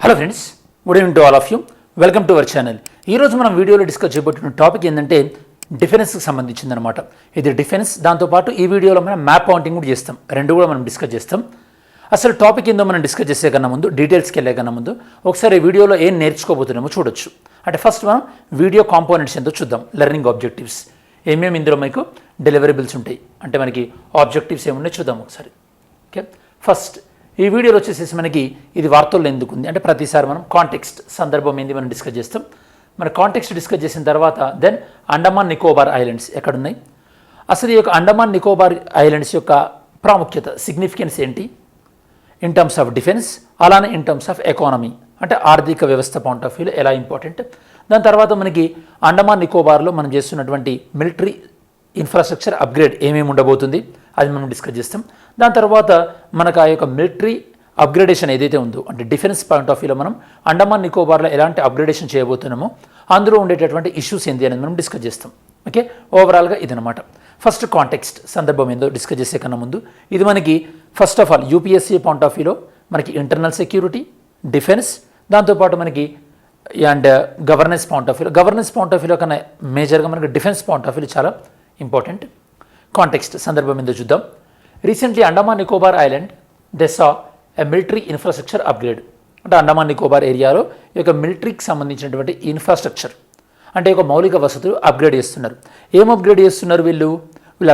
Hello friends, good evening to all of you. Welcome to our channel. ఈరోజు మనం వీడియోలో discuss చేయబోతున్న topic ఏంటంటే డిఫెన్స్కి సంబంధించిందనమాట. ఇది డిఫెన్స్, దాంతోపాటు ఈ వీడియోలో మనం మ్యాప్ పాయింటింగ్ కూడా చేస్తాం. రెండు కూడా మనం డిస్కస్ చేస్తాం. అసలు టాపిక్ ఏందో మనం డిస్కస్ చేసే కన్నా ముందు, డీటెయిల్స్కి వెళ్ళే కన్నా ముందు ఒకసారి ఈ వీడియోలో ఏం నేర్చుకోబోతున్నామో చూడొచ్చు. అంటే ఫస్ట్ మనం వీడియో కాంపోనెంట్స్ ఏంటో చూద్దాం. లెర్నింగ్ ఆబ్జెక్టివ్స్ ఏమేమి ఇందులో మీకు డెలివరబుల్స్ ఉంటాయి, అంటే మనకి ఆబ్జెక్టివ్స్ ఏమున్నాయి చూద్దాం ఒకసారి. ఓకే, ఫస్ట్ ఈ వీడియోలో వచ్చేసేసి మనకి ఇది వార్తల్లో ఎందుకు ఉంది అంటే ప్రతిసారి మనం కాంటెక్స్ట్, సందర్భం ఏంది మనం డిస్కస్ చేస్తాం. మన కాంటెక్స్ట్ డిస్కస్ చేసిన తర్వాత దెన్ అండమాన్ నికోబార్ ఐలాండ్స్ ఎక్కడున్నాయి, అసలు ఈ యొక్క అండమాన్ నికోబార్ ఐలాండ్స్ యొక్క ప్రాముఖ్యత, సిగ్నిఫికెన్స్ ఏంటి ఇన్ టర్మ్స్ ఆఫ్ డిఫెన్స్, అలానే ఇన్ టర్మ్స్ ఆఫ్ ఎకానమీ అంటే ఆర్థిక వ్యవస్థ పాయింట్ ఆఫ్ వ్యూలో ఎలా ఇంపార్టెంట్. దాని తర్వాత మనకి అండమాన్ నికోబార్లో మనం చేస్తున్నటువంటి మిలిటరీ ఇన్ఫ్రాస్ట్రక్చర్ అప్గ్రేడ్ ఏమేమి ఉండబోతుంది అది మనం డిస్కస్ చేస్తాం. దాని తర్వాత మనకు ఆ యొక్క మిలిటరీ అప్గ్రేడేషన్ ఏదైతే ఉందో అంటే డిఫెన్స్ పాయింట్ ఆఫ్ వ్యూలో మనం అండమాన్ నికోబార్లో ఎలాంటి అప్గ్రేడేషన్ చేయబోతున్నామో అందులో ఉండేటటువంటి ఇష్యూస్ ఏంటి అనేది మనం డిస్కస్ చేస్తాం. ఓకే, ఓవరాల్గా ఇదనమాట. ఫస్ట్ కాంటెక్స్ట్, సందర్భం ఏందో డిస్కస్ చేసే కన్నా ముందు ఇది మనకి first of all UPSC point of వ్యూలో మనకి ఇంటర్నల్ సెక్యూరిటీ, డిఫెన్స్, దాంతోపాటు మనకి అండ్ గవర్నెన్స్ పాయింట్ ఆఫ్ వ్యూలో, గవర్నెన్స్ పాయింట్ ఆఫ్ వ్యూలో కన్నా మేజర్గా మనకి డిఫెన్స్ పాయింట్ ఆఫ్ వ్యూలో చాలా ఇంపార్టెంట్. కాంటెక్స్ట్, సందర్భం ఏందో చూద్దాం. Recently Andaman Nicobar island they saw a military infrastructure upgrade. అంటే అండమాన్ నికోబార్ ఏరియాలో ఈ యొక్క మిలిటరీకి సంబంధించినటువంటి ఇన్ఫ్రాస్ట్రక్చర్ అంటే ఒక మౌలిక వసతులు అప్గ్రేడ్ చేస్తున్నారు. ఏం అప్గ్రేడ్ చేస్తున్నారు వీళ్ళు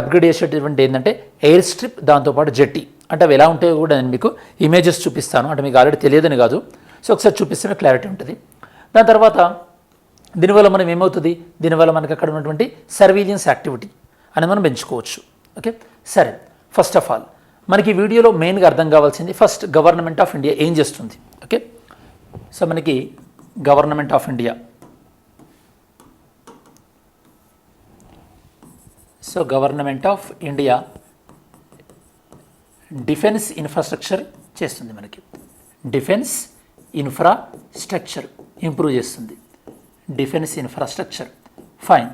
అప్గ్రేడ్ చేసేటటువంటి ఏంటంటే ఎయిర్ స్ట్రిప్, దాంతోపాటు జెట్టి. అంటే అవి ఎలా ఉంటాయో కూడా నేను మీకు ఇమేజెస్ చూపిస్తాను, అంటే మీకు ఆల్రెడీ తెలియదని కాదు. సో ఒకసారి చూపిస్తే క్లారిటీ ఉంటుంది. దాని తర్వాత దీనివల్ల మనం ఏమవుతుంది, దీనివల్ల మనకి అక్కడ ఉన్నటువంటి సర్వీలియన్స్ యాక్టివిటీ అని మనం పెంచుకోవచ్చు. ఓకే, సరే. ఫస్ట్ ఆఫ్ ఆల్ మనకి వీడియోలో మెయిన్గా అర్థం కావాల్సింది ఫస్ట్ గవర్నమెంట్ ఆఫ్ ఇండియా ఏం చేస్తుంది. ఓకే, సో మనకి government of India, so government of India defence infrastructure చేస్తుంది. మనకి డిఫెన్స్ ఇన్ఫ్రాస్ట్రక్చర్ ఇంప్రూవ్ చేస్తుంది. Defence infrastructure fine.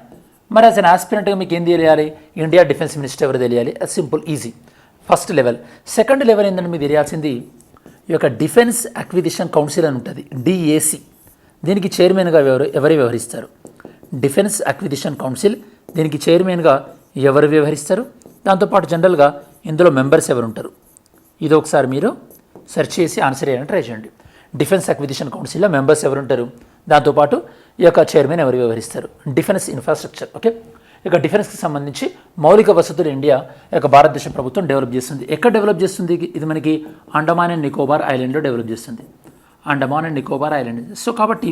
మరి యాజ్ అన్ ఆస్పిరెంట్గా మీకు ఏం తెలియాలి, ఇండియా డిఫెన్స్ మినిస్టర్ ఎవరు తెలియాలి, simple easy. First level. Second level ఏంటంటే మీకు తెలియాల్సింది ఈ యొక్క డిఫెన్స్ అక్విజిషన్ కౌన్సిల్ అని ఉంటుంది, డిఏసి. దీనికి చైర్మన్గా ఎవరు వ్యవహరిస్తారు, డిఫెన్స్ అక్విజిషన్ కౌన్సిల్. దీనికి చైర్మన్గా ఎవరు వ్యవహరిస్తారు, దాంతోపాటు జనరల్గా ఇందులో మెంబర్స్ ఎవరు ఉంటారు, ఇది ఒకసారి మీరు సెర్చ్ చేసి ఆన్సర్ చేయడానికి ట్రై చేయండి. డిఫెన్స్ అక్విజిషన్ కౌన్సిల్లో మెంబర్స్ ఎవరు ఉంటారు, దాంతోపాటు ఈ యొక్క చైర్మన్ ఎవరు వ్యవహరిస్తారు. Defence infrastructure. ఓకే, ఇక డిఫెన్స్కి సంబంధించి మౌలిక వసతులు ఇండియా యొక్క భారతదేశ ప్రభుత్వం డెవలప్ చేస్తుంది. ఎక్కడ డెవలప్ చేస్తుంది, ఇది మనకి అండమాన్ అండ్ నికోబార్ ఐలాండ్లో డెవలప్ చేస్తుంది. Andaman and Nicobar island. So కాబట్టి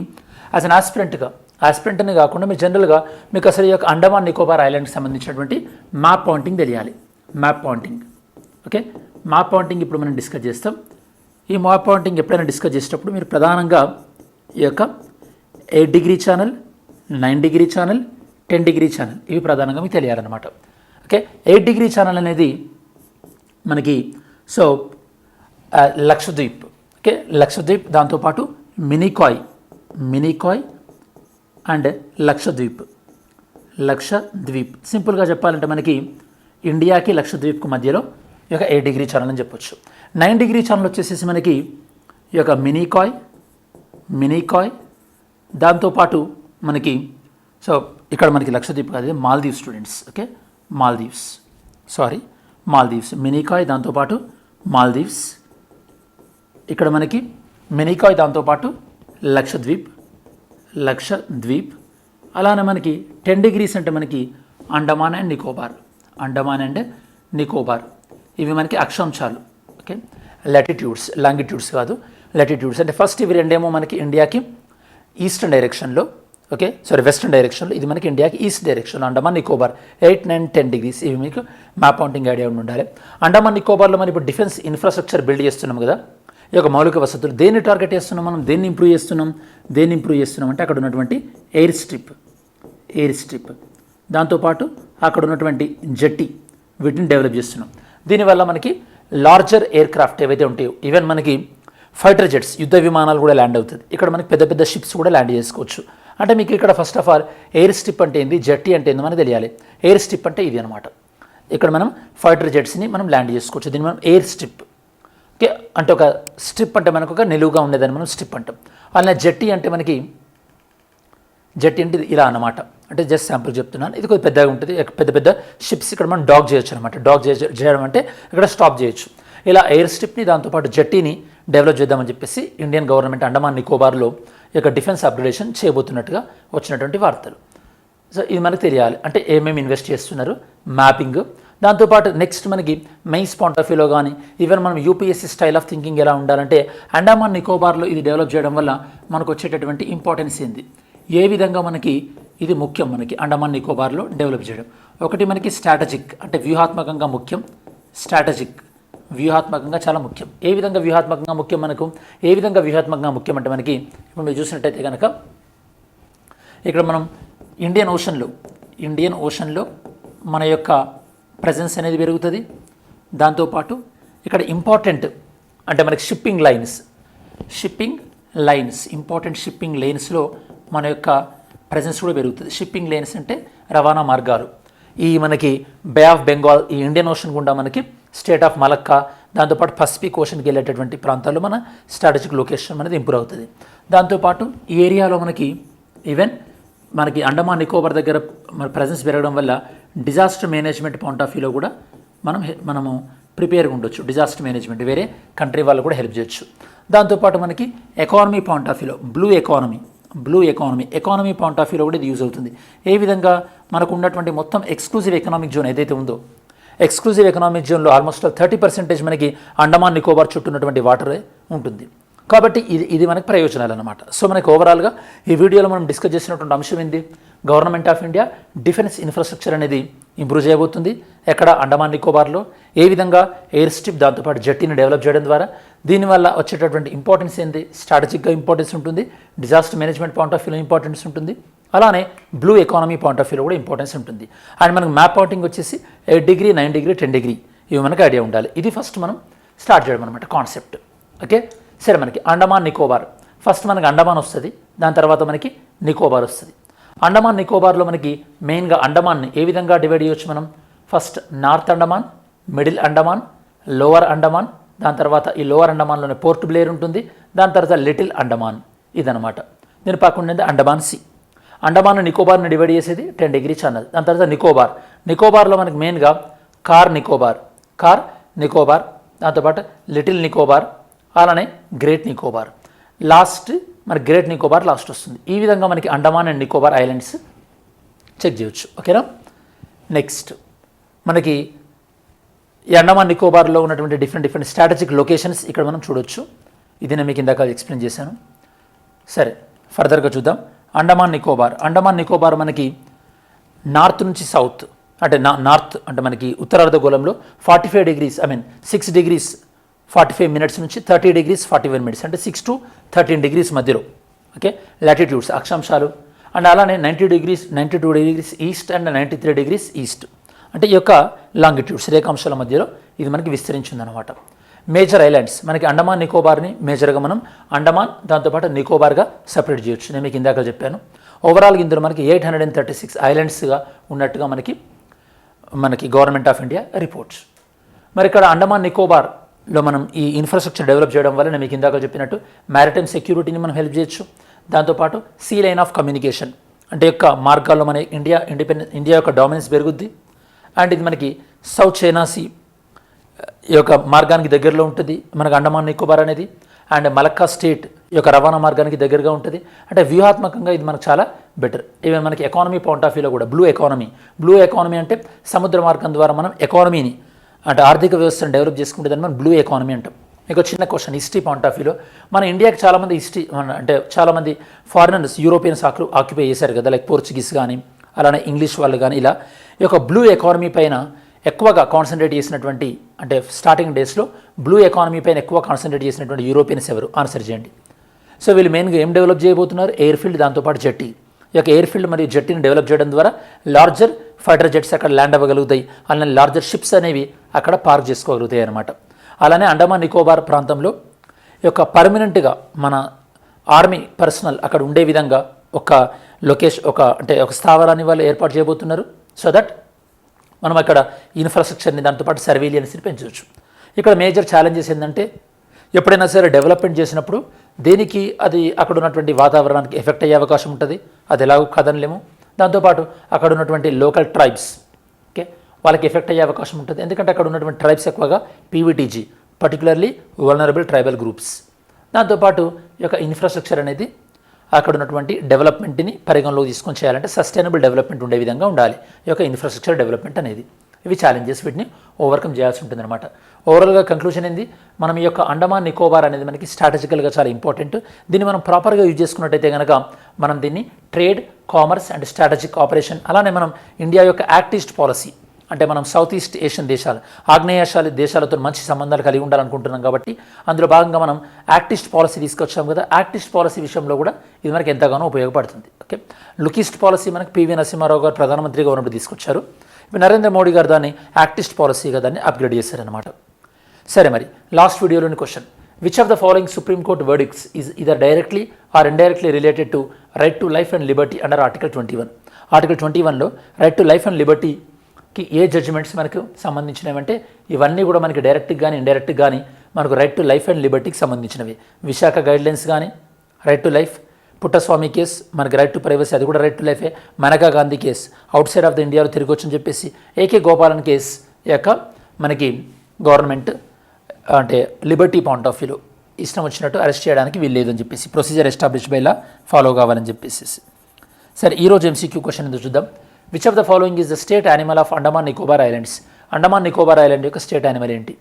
యాజ్ అన్ ఆస్పిరెంట్ని కాకుండా మీరు జనరల్గా మీకు అసలు ఈ యొక్క అండమాన్ నికోబార్ ఐలాండ్కి సంబంధించినటువంటి మ్యాప్ పాయింటింగ్ తెలియాలి. Map pointing. Okay, map pointing ఇప్పుడు మనం డిస్కస్ చేస్తాం. ఈ మ్యాప్ పాయింటింగ్ ఎప్పుడైనా డిస్కస్ చేసేటప్పుడు మీరు ప్రధానంగా ఈ యొక్క 8 degree channel, 9 degree channel, 10 degree channel ఇవి ప్రధానంగా మీకు తెలియాలన్నమాట. ఓకే, 8 డిగ్రీ ఛానల్ అనేది మనకి సో లక్షద్వీప్. ఓకే, లక్షద్వీప్, దాంతోపాటు మినీకాయ్ అండ్ లక్షద్వీప్. సింపుల్గా చెప్పాలంటే మనకి ఇండియాకి లక్షద్వీప్కి మధ్యలో ఈ యొక్క 8 డిగ్రీ ఛానల్ అని చెప్పొచ్చు. 9 డిగ్రీ ఛానల్ వచ్చేసేసి మనకి ఈ యొక్క మినీకాయ్, దాంతోపాటు మనకి సో ఇక్కడ మనకి లక్షద్వీప్ కాదు, మాల్దీవ్స్ స్టూడెంట్స్. ఓకే, మాల్దీవ్స్, మినీకాయ్, దాంతోపాటు మాల్దీవ్స్. ఇక్కడ మనకి మినీకాయ్, దాంతోపాటు లక్షద్వీప్. అలానే మనకి 10 డిగ్రీస్ అంటే మనకి అండమాన్ అండ్ నికోబార్. ఇవి మనకి అక్షాంశాలు. ఓకే, లాటిట్యూడ్స్, లాంగిట్యూడ్స్ కాదు, లాటిట్యూడ్స్. అంటే ఫస్ట్ ఇవి రెండేమో మనకి ఇండియాకి ఈస్టర్న్ డైరెక్షన్లో, వెస్టర్న్ డైరెక్షన్లో. ఇది మనకి ఇండియాకి ఈస్ట్ డైరెక్షన్లో అండమాన్ నికోబార్ 8, 9, 10 డిగ్రీస్. ఇవి మీకు మ్యాప్ పాయింటింగ్ ఐడియా ఉండాలి. అండమాన్ నికోబార్లో మనం ఇప్పుడు డిఫెన్స్ ఇన్ఫ్రాస్ట్రక్చర్ బిల్డ్ చేస్తున్నాం కదా, ఈ యొక్క మౌలిక వసతులు దేన్ని టార్గెట్ చేస్తున్నాం మనం, దేన్ని ఇంప్రూవ్ చేస్తున్నాం అంటే అక్కడ ఉన్నటువంటి ఎయిర్ స్ట్రిప్, దాంతోపాటు అక్కడ ఉన్నటువంటి జెట్టి, వీటిని డెవలప్ చేస్తున్నాం. దీనివల్ల మనకి లార్జర్ ఎయిర్ క్రాఫ్ట్ ఏవైతే ఉంటాయో, ఈవెన్ మనకి ఫైటర్ జెట్స్, యుద్ధ విమానాలు కూడా ల్యాండ్ అవుతుంది. ఇక్కడ మనకి పెద్ద షిప్స్ కూడా ల్యాండ్ చేసుకోవచ్చు. అంటే మీకు ఇక్కడ first of all air strip అంటే ఏంది, జెట్టి అంటే ఏంది మనకు తెలియాలి. ఎయిర్ స్ట్రిప్ అంటే ఇది అనమాట. ఇక్కడ మనం ఫైటర్ జెట్స్ని మనం ల్యాండ్ చేసుకోవచ్చు. దీన్ని మనం ఎయిర్ స్ట్రిప్. ఓకే, అంటే ఒక స్ట్రిప్ అంటే మనకు ఒక నిలువుగా ఉండేదని మనం స్ట్రిప్ అంటాం. అలానే జెట్టి అంటే మనకి జెట్టి అంటే ఇలా అన్నమాట. అంటే జస్ట్ శాంపుల్ చెప్తున్నాను. ఇది కొద్దిగా పెద్దగా ఉంటుంది. పెద్ద పెద్ద షిప్స్ ఇక్కడ మనం డాక్ చేయొచ్చు అనమాట. డాక్ చేయడం అంటే ఇక్కడ స్టాప్ చేయొచ్చు. ఇలా ఎయిర్ స్ట్రిప్ని దాంతోపాటు జెట్టీని డెవలప్ చేద్దామని చెప్పేసి ఇండియన్ గవర్నమెంట్ అండమాన్ నికోబార్లో ఈ యొక్క డిఫెన్స్ అప్గ్రేడేషన్ చేయబోతున్నట్టుగా వచ్చినటువంటి వార్తలు. సో ఇది మనకు తెలియాలి. అంటే ఏమేమి ఇన్వెస్ట్ చేస్తున్నారు, మ్యాపింగ్. దాంతోపాటు నెక్స్ట్ మనకి మెయిన్స్ పాయింట్ ఆఫ్ వ్యూలో కానీ ఈవెన్ మనం యూపీఎస్సీ స్టైల్ ఆఫ్ థింకింగ్ ఎలా ఉండాలంటే అండమాన్ నికోబార్లో ఇది డెవలప్ చేయడం వల్ల మనకు వచ్చేటటువంటి ఇంపార్టెన్స్ ఏంది, ఏ విధంగా మనకి ఇది ముఖ్యం మనకి అండమాన్ నికోబార్లో డెవలప్ చేయడం. ఒకటి మనకి స్ట్రాటజిక్ అంటే వ్యూహాత్మకంగా ముఖ్యం. స్ట్రాటజిక్ వ్యూహాత్మకంగా చాలా ముఖ్యం. ఏ విధంగా వ్యూహాత్మకంగా ముఖ్యం మనకు, ఏ విధంగా వ్యూహాత్మకంగా ముఖ్యం అంటే మనకి ఇప్పుడు మీరు చూసినట్టయితే కనుక ఇక్కడ మనం ఇండియన్ ఓషన్లో మన యొక్క ప్రజెన్స్ అనేది పెరుగుతుంది. దాంతోపాటు ఇక్కడ ఇంపార్టెంట్ అంటే మనకి షిప్పింగ్ లైన్స్ ఇంపార్టెంట్ షిప్పింగ్ లైన్స్లో మన యొక్క ప్రజెన్స్ కూడా పెరుగుతుంది. షిప్పింగ్ లైన్స్ అంటే రవాణా మార్గాలు. ఈ మనకి బే ఆఫ్ బెంగాల్, ఈ ఇండియన్ ఓషన్ గుండా మనకి స్టేట్ ఆఫ్ మలక్కా, దాంతోపాటు పసిఫిక్ ఓషన్కి వెళ్ళేటటువంటి ప్రాంతాల్లో మన స్ట్రాటజిక్ లొకేషన్ అనేది ఇంప్రూవ్ అవుతుంది. దాంతోపాటు ఈ ఏరియాలో మనకి ఈవెన్ మనకి అండమాన్ నికోబార్ దగ్గర మన ప్రజెన్స్ పెరగడం వల్ల డిజాస్టర్ మేనేజ్మెంట్ పాయింట్ ఆఫ్ వ్యూలో కూడా మనము ప్రిపేర్గా ఉండొచ్చు. డిజాస్టర్ మేనేజ్మెంట్ వేరే కంట్రీ వాళ్ళు కూడా హెల్ప్ చేయొచ్చు. దాంతోపాటు మనకి ఎకానమీ పాయింట్ ఆఫ్ వ్యూలో బ్లూ ఎకానమీ పాయింట్ ఆఫ్ వ్యూలో కూడా ఇది యూజ్ అవుతుంది. ఏ విధంగా మనకు ఉన్నటువంటి మొత్తం ఎక్స్క్లూజివ్ ఎకనామిక్ జోన్ ఏదైతే ఉందో, ఎక్స్క్లూజివ్ ఎకనామిక్ జోన్లో ఆల్మోస్ట్ 30% మనకి అండమాన్ నికోబార్ చుట్టూ ఉన్నటువంటి వాటరే ఉంటుంది. కాబట్టి ఇది మనకి ప్రయోజనాలు అన్నమాట. సో మనకి ఓవరాల్గా ఈ వీడియోలో మనం డిస్కస్ చేసినటువంటి అంశం ఏంది, government of India defence infrastructure అనేది ఇంప్రూవ్ చేయబోతుంది. ఎక్కడ అండమాన్ నికోబార్లో ఏ విధంగా ఎయిర్ స్ట్రిప్ దాంతోపాటు జెట్టీని డెవలప్ చేయడం ద్వారా దీనివల్ల వచ్చేటటువంటి ఇంపార్టెన్స్ ఏంది, స్ట్రాటజిక్గా ఇంపార్టెన్స్ ఉంటుంది, డిజాస్టర్ మేనేజ్మెంట్ పాయింట్ ఆఫ్ వ్యూలో ఇంపార్టెన్స్ ఉంటుంది, అలానే బ్లూ ఎకానమీ పాయింట్ ఆఫ్ వ్యూలో కూడా ఇంపార్టెన్స్ ఉంటుంది. అండ్ మనకు మ్యాప్ అవుటింగ్ వచ్చేసి 8 డిగ్రీ 9 డిగ్రీ 10 డిగ్రీ ఇవి మనకు ఐడియా ఉండాలి. ఇది ఫస్ట్ మనం స్టార్ట్ చేయడం అనమాట కాన్సెప్ట్. ఓకే, సరే మనకి అండమాన్ నికోబార్ ఫస్ట్ మనకి అండమాన్ వస్తుంది, దాని తర్వాత మనకి నికోబార్ వస్తుంది. అండమాన్ నికోబార్లో మనకి మెయిన్గా అండమాన్ని ఏ విధంగా డివైడ్ చేయొచ్చు మనం, first north Andaman, middle Andaman, lower Andaman, దాని తర్వాత ఈ లోవర్ అండమాన్లోనే పోర్ట్ బ్లేర్ ఉంటుంది, దాని తర్వాత లిటిల్ అండమాన్ ఇదనమాట. దీని పక్కన అండమాన్ సి. అండమాన్ నికోబార్ని డివైడ్ చేసేది 10 డిగ్రీ ఛానల్. దాని తర్వాత నికోబార్లో మనకి మెయిన్గా కార్ నికోబార్, దాంతోపాటు లిటిల్ నికోబార్, అలానే గ్రేట్ నికోబార్, లాస్ట్ మన గ్రేట్ నికోబార్ లాస్ట్ వస్తుంది. ఈ విధంగా మనకి Andaman and Nicobar islands check చేయొచ్చు. ఓకేనా, నెక్స్ట్ మనకి ఈ అండమాన్ నికోబార్లో ఉన్నటువంటి డిఫరెంట్ స్ట్రాటజిక్ లొకేషన్స్ ఇక్కడ మనం చూడొచ్చు. ఇది నేను మీకు ఇందాక ఎక్స్ప్లెయిన్ చేశాను. సరే ఫర్దర్గా చూద్దాం. అండమాన్ నికోబార్ మనకి నార్త్ నుంచి సౌత్ అంటే నార్త్ అంటే మనకి ఉత్తరార్ధగోళంలో 45 డిగ్రీస్ 6 డిగ్రీస్ 45 మినిట్స్ నుంచి 30 డిగ్రీస్ 41 మినిట్స్ అంటే 6 to 13 డిగ్రీస్ మధ్యలో. ఓకే, లాటిట్యూడ్స్ అక్షాంశాలు. అండ్ అలానే 92 degrees east and 93 degrees east అంటే ఈ యొక్క లాంగిట్యూడ్స్ రేఖాంశాల మధ్యలో ఇది మనకి విస్తరించిందనమాట. మేజర్ ఐలాండ్స్ మనకి అండమాన్ నికోబార్ని మేజర్గా మనం అండమాన్ దాంతోపాటు నికోబార్గా సపరేట్ చేయొచ్చు. నేను మీకు ఇందాక చెప్పాను. ఓవరాల్గా ఇందులో మనకి 836 ఐలాండ్స్గా ఉన్నట్టుగా మనకి గవర్నమెంట్ ఆఫ్ ఇండియా రిపోర్ట్స్. మరి ఇక్కడ అండమాన్ నికోబార్లో మనం ఈ ఇన్ఫ్రాస్ట్రక్చర్ డెవలప్ చేయడం వల్ల నేను మీకు ఇందాక చెప్పినట్టు మ్యారిటైమ్ సెక్యూరిటీని మనం హెల్ప్ చేయొచ్చు. దాంతోపాటు సీ లైన్ ఆఫ్ కమ్యూనికేషన్ అంటే యొక్క మార్గాల్లో మన ఇండియా యొక్క డామినెన్స్ పెరుగుద్ది. అండ్ ఇది మనకి సౌత్ చైనా సీ ఈ యొక్క మార్గానికి దగ్గరలో ఉంటుంది మనకు అండమాన్ నికోబార్ అనేది. అండ్ మలక్కా స్టేట్ ఈ యొక్క రవాణా మార్గానికి దగ్గరగా ఉంటుంది. అంటే వ్యూహాత్మకంగా ఇది మనకు చాలా బెటర్. ఈవెన్ మనకి ఎకానమీ పాయింట్ ఆఫ్ వ్యూలో కూడా బ్లూ ఎకానమీ అంటే సముద్ర మార్గం ద్వారా మనం ఎకానమీని అంటే ఆర్థిక వ్యవస్థను డెవలప్ చేసుకుంటుందని మనం బ్లూ ఎకానమీ అంటాం. మీకు చిన్న క్వశ్చన్, హిస్టరీ పాయింట్ ఆఫ్ వ్యూలో మన ఇండియాకి చాలామంది ఫారినర్స్ యూరోపియన్స్ ఆక్యుపై చేశారు కదా, లైక్ పోర్చుగీస్ కానీ అలానే ఇంగ్లీష్ వాళ్ళు కానీ. ఇలా ఈ యొక్క బ్లూ ఎకానమీ పైన ఎక్కువగా కాన్సన్ట్రేట్ చేసినటువంటి అంటే స్టార్టింగ్ డేస్లో బ్లూ ఎకానమీ పైన ఎక్కువ కాన్సన్ట్రేట్ చేసినటువంటి యూరోపియన్స్ ఎవరు, ఆన్సర్ చేయండి. సో వీళ్ళు మెయిన్గా ఏం డెవలప్ చేయబోతున్నారు, ఎయిర్ ఫీల్డ్ దాంతోపాటు జెట్టి. ఈ యొక్క ఎయిర్ ఫీల్డ్ మరియు జెట్టీని డెవలప్ చేయడం ద్వారా లార్జర్ ఫైటర్ జెట్స్ అక్కడ ల్యాండ్ అవ్వగలుగుతాయి, అలానే లార్జర్ షిప్స్ అనేవి అక్కడ పార్క్ చేసుకోగలుగుతాయి అన్నమాట. అలానే అండమాన్ నికోబార్ ప్రాంతంలో ఈ యొక్క పర్మనెంట్గా మన ఆర్మీ పర్సనల్ అక్కడ ఉండే విధంగా ఒక స్థావరాన్ని వాళ్ళు ఏర్పాటు చేయబోతున్నారు. సో దట్ మనం అక్కడ ఇన్ఫ్రాస్ట్రక్చర్ని దాంతోపాటు సర్వేలియన్స్ని పెంచవచ్చు. ఇక్కడ మేజర్ ఛాలెంజెస్ ఏంటంటే ఎప్పుడైనా సరే డెవలప్మెంట్ చేసినప్పుడు దేనికి అది అక్కడ ఉన్నటువంటి వాతావరణానికి ఎఫెక్ట్ అయ్యే అవకాశం ఉంటుంది, అది ఎలాగో కాదనలేము. దాంతోపాటు అక్కడ ఉన్నటువంటి లోకల్ ట్రైబ్స్ ఓకే వాళ్ళకి ఎఫెక్ట్ అయ్యే అవకాశం ఉంటుంది, ఎందుకంటే అక్కడ ఉన్నటువంటి ట్రైబ్స్ ఎక్కువగా PVTG particularly vulnerable tribal groups. దాంతోపాటు ఈ యొక్క ఇన్ఫ్రాస్ట్రక్చర్ అనేది అక్కడ ఉన్నటువంటి డెవలప్మెంట్ని పరిగణలోకి తీసుకొని చేయాలంటే సస్టైనబుల్ డెవలప్మెంట్ ఉండే విధంగా ఉండాలి ఈ యొక్క ఇన్ఫ్రాస్ట్రక్చర్ డెవలప్మెంట్ అనేది. ఇవి ఛాలెంజెస్, వీటిని ఓవర్కమ్ చేయాల్సి ఉంటుందన్నమాట. ఓవరాల్గా కంక్లూజన్ ఏంది, మనం ఈ యొక్క అండమాన్ నికోబార్ అనేది మనకి స్ట్రాటజికల్గా చాలా ఇంపార్టెంట్. దీన్ని మనం ప్రాపర్గా యూజ్ చేసుకున్నట్టయితే కనుక మనం దీన్ని trade, commerce and strategic operation, అలానే మనం ఇండియా యొక్క యాక్ట్ ఈస్ట్ పాలసీ అంటే మనం సౌత్ ఈస్ట్ ఏషియన్ దేశాలు, ఆగ్నేయాసియా దేశాలతో మంచి సంబంధాలు కలిగి ఉండాలనుకుంటున్నాం కాబట్టి అందులో భాగంగా మనం యాక్ట్ ఈస్ట్ పాలసీ తీసుకొచ్చాం కదా. యాక్ట్ ఈస్ట్ పాలసీ విషయంలో కూడా ఇది మనకి ఎంతగానో ఉపయోగపడుతుంది. ఓకే, లుక్ ఈస్ట్ పాలసీ మనకి పివి నరసింహారావు గారు ప్రధానమంత్రిగా ఉన్నప్పుడు తీసుకొచ్చారు. ఇప్పుడు నరేంద్ర మోడీ గారు దాన్ని యాక్ట్ ఈస్ట్ పాలసీగా దాన్ని అప్గ్రేడ్ చేశారనమాట. సరే, మరి లాస్ట్ వీడియోలోని question, which of the following supreme court verdicts is either directly or indirectly related to right to life and liberty under article 21. Article 21లో రైట్ టు లైఫ్ అండ్ లిబర్టీకి ఏ judgements మనకు సంబంధించినవంటే ఇవన్నీ కూడా మనకి డైరెక్ట్గా కానీ ఇండైరెక్ట్గా కానీ మనకు రైట్ టు లైఫ్ అండ్ లిబర్టీకి సంబంధించినవి. విశాఖ గైడ్లైన్స్ కానీ right to life, Puttaswamy case మనకి రైట్ టు ప్రైవసీ అది కూడా రైట్ టు లైఫే, Maneka Gandhi case outside of the ఇండియాలో తిరిగి వచ్చని చెప్పేసి, ఏకే గోపాలన్ కేసు యొక్క మనకి గవర్నమెంట్ అంటే లిబర్టీ పాయింట్ ఆఫ్ వ్యూలో ఇష్టం వచ్చినట్టు అరెస్ట్ చేయడానికి వీల్లేదని చెప్పేసి procedure establish by law follow కావాలని చెప్పేసి. సరే, ఈరోజు ఎంసీక్యూ క్వశ్చన్ ఎందుకు చూద్దాం. Which of the following is the state animal of Andaman Nicobar islands. Andaman Nicobar island యొక్క స్టేట్ యానిమల్ ఏంటి?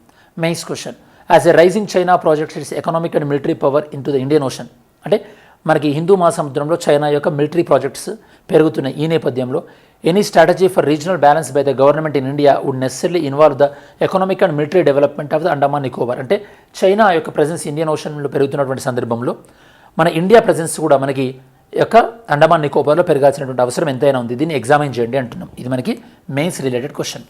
Mains question, as a rising China projects its economic and military power into the Indian ocean. అంటే మనకి హిందూ మహాసముద్రంలో China యొక్క military projects పెరుగుతున్నాయి. ఈ నేపథ్యంలో any strategy for regional balance by the government in India would necessary involve the economic and military development of the Andaman Nicobar. అంటే China యొక్క presence Indian ఓషన్లో పెరుగుతున్నటువంటి సందర్భంలో మన ఇండియా ప్రజెన్స్ కూడా మనకి యొక్క అండమాన్ నికోబార్లో పెరగాల్సినటువంటి అవసరం ఎంతైనా ఉంది. దీన్ని ఎగ్జామిన్ చేయండి అంటున్నాం. ఇది మనకి మెయిన్స్ రిలేటెడ్ క్వశ్చన్.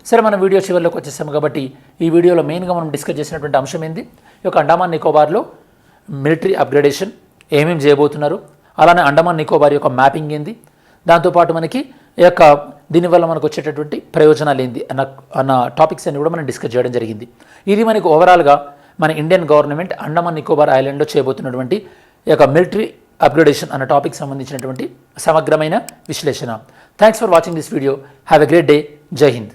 సరే, మన వీడియో చివరిలోకి వచ్చేసాము కాబట్టి ఈ వీడియోలో మెయిన్గా మనం డిస్కస్ చేసినటువంటి అంశం ఏంది, ఈ యొక్క అండమాన్ నికోబార్లో మిలిటరీ అప్గ్రేడేషన్ ఏమేమి చేయబోతున్నారు, అలానే అండమాన్ నికోబార్ యొక్క మ్యాపింగ్ ఏంది, దాంతోపాటు మనకి ఈ యొక్క దీనివల్ల మనకు వచ్చేటటువంటి ప్రయోజనాలు ఏంది అన్న టాపిక్స్ అన్ని కూడా మనం డిస్కస్ చేయడం జరిగింది. ఇది మనకు ఓవరాల్గా మన ఇండియన్ గవర్నమెంట్ అండమాన్ నికోబార్ ఐలాండ్లో చేయబోతున్నటువంటి ఈ యొక్క మిలిటరీ అప్గ్రేడేషన్ అన్న టాపిక్ సంబంధించినటువంటి సమగ్రమైన విశ్లేషణ. Thanks for watching this video. Have a great day. జై హింద్.